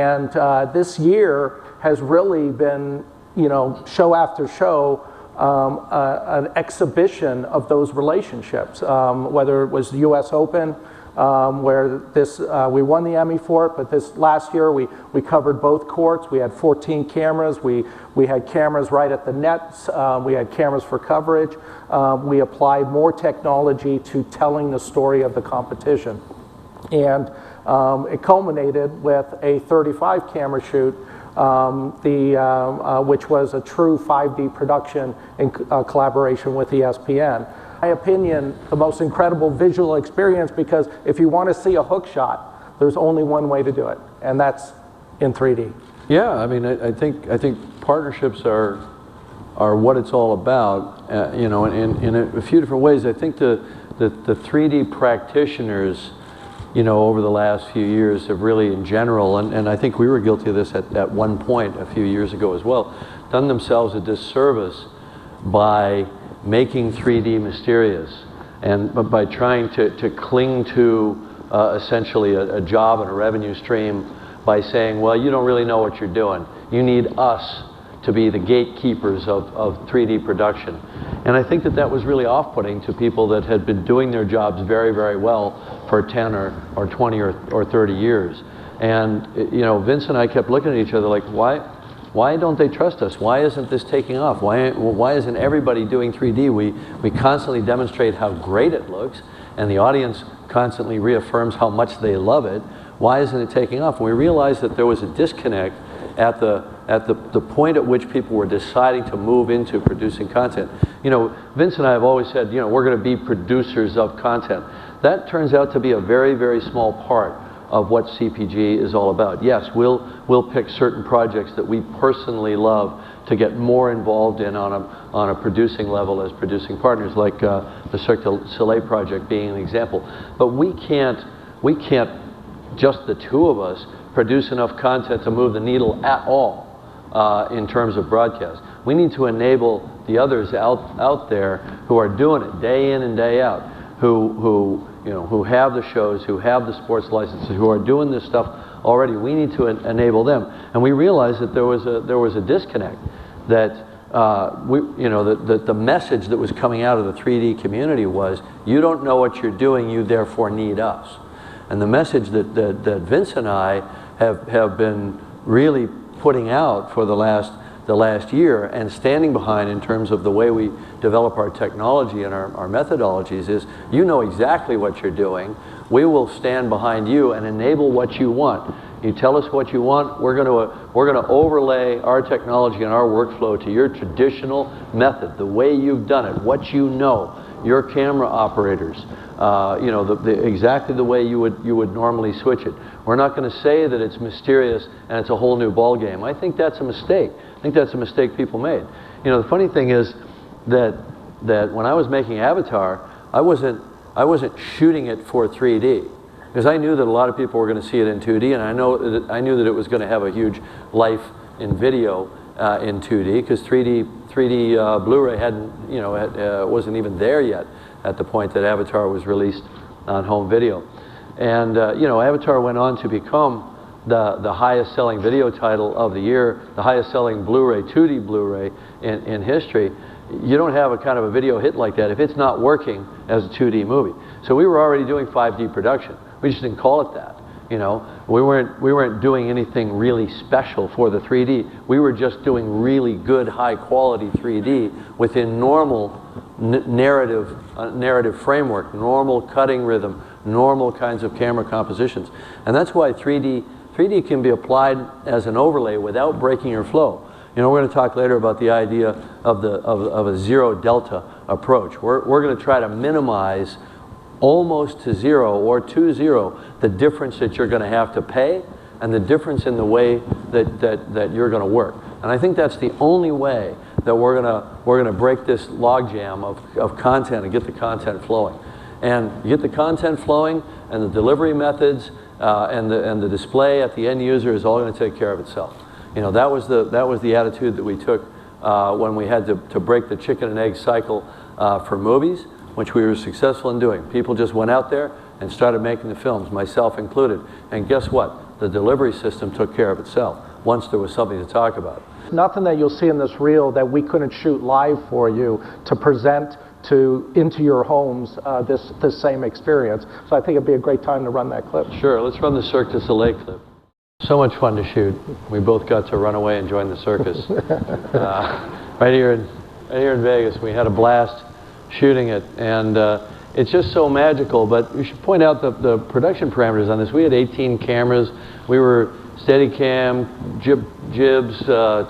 And this year has really been, you know, show after show, an exhibition of those relationships, whether it was the US Open, where we won the Emmy for it, but this last year we covered both courts. We had 14 cameras. We had cameras right at the nets. We had cameras for coverage. We applied more technology to telling the story of the competition. And it culminated with a 35 camera shoot, which was a true 5D production in collaboration with ESPN. In my opinion, the most incredible visual experience, because if you want to see a hook shot, there's only one way to do it, and that's in 3D. Yeah, I mean, I think partnerships are what it's all about. You know, in a few different ways. I think the 3D practitioners, you know, over the last few years have really, in general, and I think we were guilty of this at one point a few years ago as well, done themselves a disservice by making 3D mysterious, and by trying to cling to essentially a job and a revenue stream by saying, well, you don't really know what you're doing. You need us to be the gatekeepers of 3D production. And I think that was really off-putting to people that had been doing their jobs very, very well for 10 or 20 or 30 years. And you know, Vince and I kept looking at each other like, why don't they trust us? Why isn't this taking off? Why isn't everybody doing 3D? We constantly demonstrate how great it looks, and the audience constantly reaffirms how much they love it. Why isn't it taking off? And we realized that there was a disconnect at the point at which people were deciding to move into producing content. You know, Vince and I have always said, you know, we're going to be producers of content. That turns out to be a very, very small part of what CPG is all about. Yes, we'll pick certain projects that we personally love to get more involved in on a producing level as producing partners, like the Cirque du Soleil project being an example. But we can't, just the two of us, produce enough content to move the needle at all in terms of broadcast. We need to enable the others out there who are doing it day in and day out, who have the shows, who have the sports licenses, who are doing this stuff already. We need to enable them. And we realized that there was a disconnect, that the message that was coming out of the 3D community was, you don't know what you're doing, you therefore need us. And the message that Vince and I have been really putting out for the last year and standing behind in terms of the way we develop our technology and our methodologies is, you know exactly what you're doing. We will stand behind you and enable what you want. You tell us what you want, we're going to overlay our technology and our workflow to your traditional method, the way you've done it, what you know, your camera operators, exactly the way you would normally switch it. We're not going to say that it's mysterious and it's a whole new ball game. I think that's a mistake. I think that's a mistake people made. You know, the funny thing is that when I was making Avatar, I wasn't shooting it for 3D, because I knew that a lot of people were going to see it in 2D, and I knew that it was going to have a huge life in video in 2D, because 3D Blu-ray wasn't even there yet at the point that Avatar was released on home video. And Avatar went on to become the highest selling video title of the year, the highest selling Blu-ray, 2D Blu-ray in history. You don't have a kind of a video hit like that if it's not working as a 2D movie. So we were already doing 5D production. We just didn't call it that. You know, we weren't doing anything really special for the 3D. We were just doing really good, high quality 3D within normal narrative framework, normal cutting rhythm, normal kinds of camera compositions. And that's why 3D can be applied as an overlay without breaking your flow. You know, we're going to talk later about the idea of a zero delta approach. We're going to try to minimize almost to zero or to zero the difference that you're going to have to pay and the difference in the way that you're going to work. And I think that's the only way that we're going to break this logjam of content and get the content flowing. And you get the content flowing, and the delivery methods and the display at the end user is all going to take care of itself. You know, that was the attitude that we took when we had to break the chicken and egg cycle for movies, which we were successful in doing. People just went out there and started making the films, myself included. And guess what? the delivery system took care of itself once there was something to talk about. Nothing that you'll see in this reel that we couldn't shoot live for you to present into your homes this same experience. So I think it'd be a great time to run that clip. Sure, let's run the Cirque du Soleil clip. So much fun to shoot. We both got to run away and join the circus. Right here in Vegas, we had a blast shooting it, and it's just so magical. But we should point out the production parameters on this. We had 18 cameras. We were Steadicam, jibs,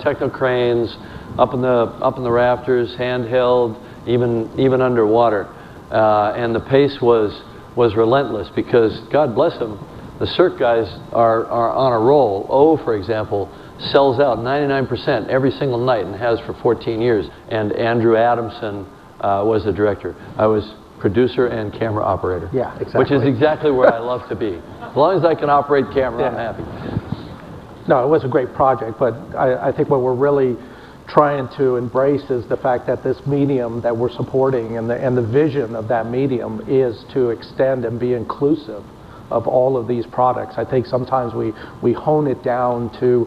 techno cranes, up in the rafters, handheld, even underwater, and the pace was relentless because, God bless them, the Cirque guys are on a roll. O, for example, sells out 99% every single night and has for 14 years. And Andrew Adamson was the director. I was producer and camera operator. Yeah, exactly. Which is exactly where I love to be. As long as I can operate camera, I'm happy. No, it was a great project, but I think what we're really trying to embrace is the fact that this medium that we're supporting and the vision of that medium is to extend and be inclusive of all of these products. I think sometimes we hone it down to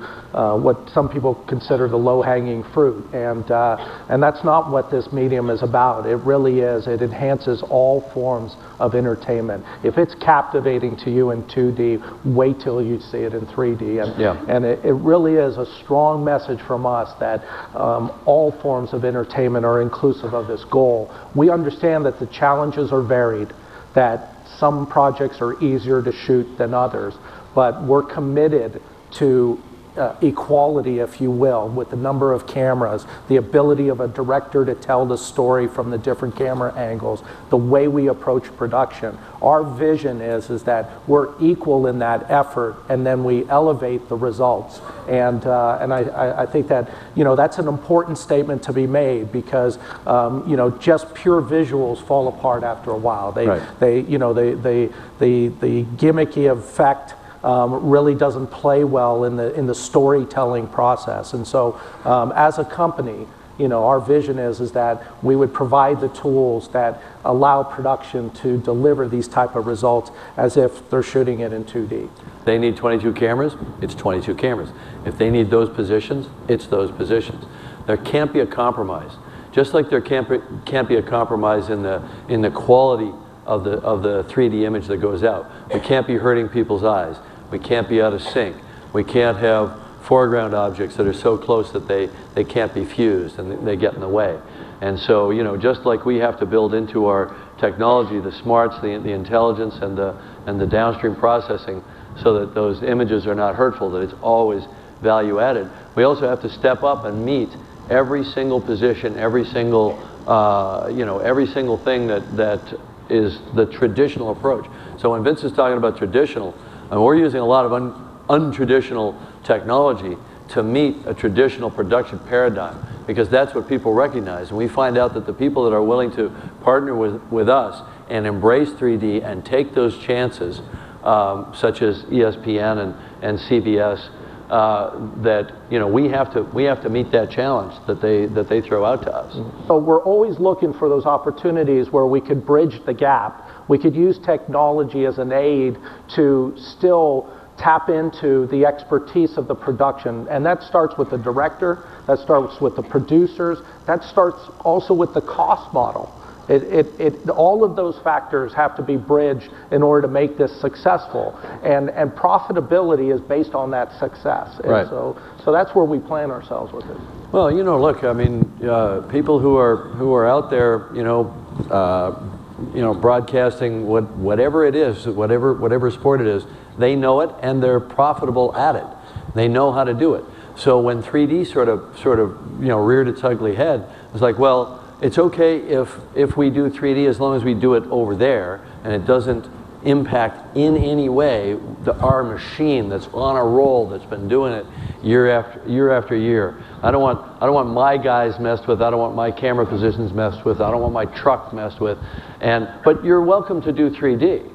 what some people consider the low-hanging fruit, and that's not what this medium is about. It really is. It enhances all forms of entertainment. If it's captivating to you in 2D, wait till you see it in 3D. And it really is a strong message from us that all forms of entertainment are inclusive of this goal. We understand that the challenges are varied, that some projects are easier to shoot than others, but we're committed to equality, if you will, with the number of cameras, the ability of a director to tell the story from the different camera angles, the way we approach production. Our vision is that we're equal in that effort, and then we elevate the results. And I think that, you know, that's an important statement to be made because, you know, just pure visuals fall apart after a while. The gimmicky effect really doesn't play well in the storytelling process. And so as a company, you know, our vision is that we would provide the tools that allow production to deliver these type of results as if they're shooting it in 2D. They need 22 cameras, it's 22 cameras. If they need those positions, it's those positions. There can't be a compromise. Just like there can't be a compromise in the quality of the 3D image that goes out. We can't be hurting people's eyes. We can't be out of sync. We can't have foreground objects that are so close that they can't be fused and they get in the way. And so, you know, just like we have to build into our technology the smarts, the intelligence, and the downstream processing so that those images are not hurtful, that it's always value added, we also have to step up and meet every single position, every single, you know, every single thing that is the traditional approach. So when Vince is talking about traditional, and we're using a lot of untraditional technology to meet a traditional production paradigm, because that's what people recognize. And we find out that the people that are willing to partner with us and embrace 3D and take those chances, such as ESPN and CBS, that, you know, we have to meet that challenge that they throw out to us. So we're always looking for those opportunities where we could bridge the gap. We could use technology as an aid to still tap into the expertise of the production, and that starts with the director, that starts with the producers, that starts also with the cost model. All of those factors have to be bridged in order to make this successful, and profitability is based on that success. And right. So that's where we plan ourselves with it. Well, you know, look, I mean, people who are out there, you know, broadcasting whatever it is, whatever sport it is, they know it and they're profitable at it. They know how to do it. So when 3D sort of you know, reared its ugly head, it's like, well, it's okay if we do 3D as long as we do it over there and it doesn't impact in any way our machine that's on a roll, that's been doing it year after year. I don't want my guys messed with. I don't want my camera positions messed with. I don't want my truck messed with. But you're welcome to do 3D.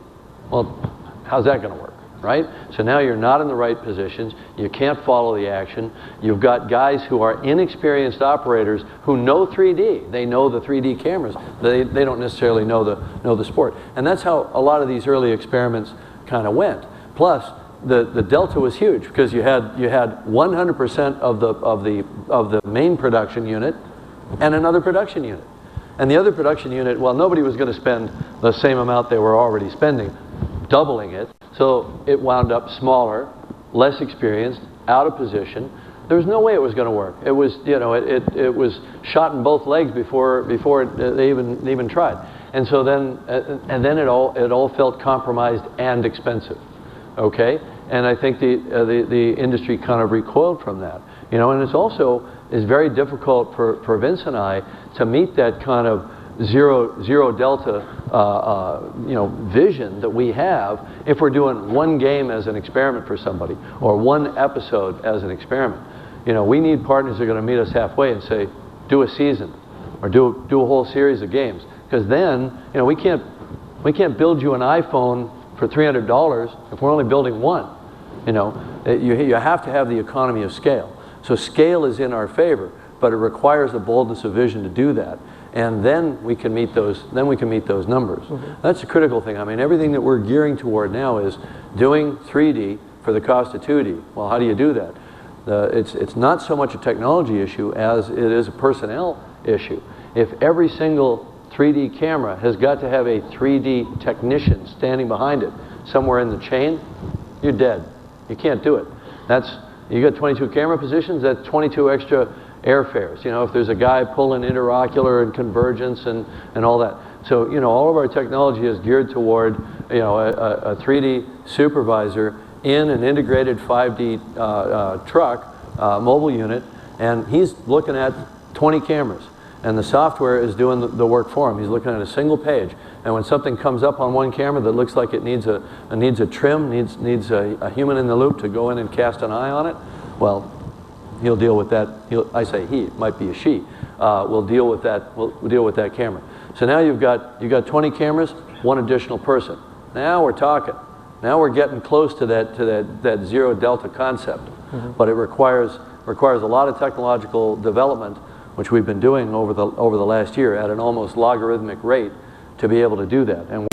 Well, how's that going to work, right? So now you're not in the right positions. You can't follow the action. You've got guys who are inexperienced operators who know 3D. They know the 3D cameras. They don't necessarily know the sport. And that's how a lot of these early experiments kind of went. Plus, the delta was huge because you had 100% of the main production unit and another production unit. And the other production unit, well, nobody was going to spend the same amount they were already spending, doubling it. So it wound up smaller, less experienced, out of position. There was no way it was going to work. It was, you know, it was shot in both legs before they even tried. And so then it all felt compromised and expensive. Okay, and I think the industry kind of recoiled from that. You know, and it's also is very difficult for Vince and I to meet that kind of zero delta you know, vision that we have if we're doing one game as an experiment for somebody or one episode as an experiment. You know, we need partners that are going to meet us halfway and say, do a season or do a whole series of games, because then, you know, we can't build you an iPhone for $300 if we're only building one. You know, you have to have the economy of scale. So scale is in our favor, but it requires the boldness of vision to do that. And then we can meet those. Then we can meet those numbers. That's a critical thing. I mean, everything that we're gearing toward now is doing 3D for the cost of 2D. Well, how do you do that? It's not so much a technology issue as it is a personnel issue. If every single 3D camera has got to have a 3D technician standing behind it somewhere in the chain, you're dead. You can't do it. You got 22 camera positions, that's 22 extra airfares. You know, if there's a guy pulling interocular and convergence and all that. So, you know, all of our technology is geared toward, you know, a 3D supervisor in an integrated 5D truck, mobile unit, and he's looking at 20 cameras. And the software is doing the work for him. He's looking at a single page. And when something comes up on one camera that looks like it needs a trim, needs a human in the loop to go in and cast an eye on it, well, he'll deal with that. I say he, it might be a she. We'll deal with that. We'll deal with that camera. So now you've got 20 cameras, one additional person. Now we're talking. Now we're getting close to that zero delta concept. But it requires a lot of technological development, which we've been doing over the last year at an almost logarithmic rate to be able to do that. And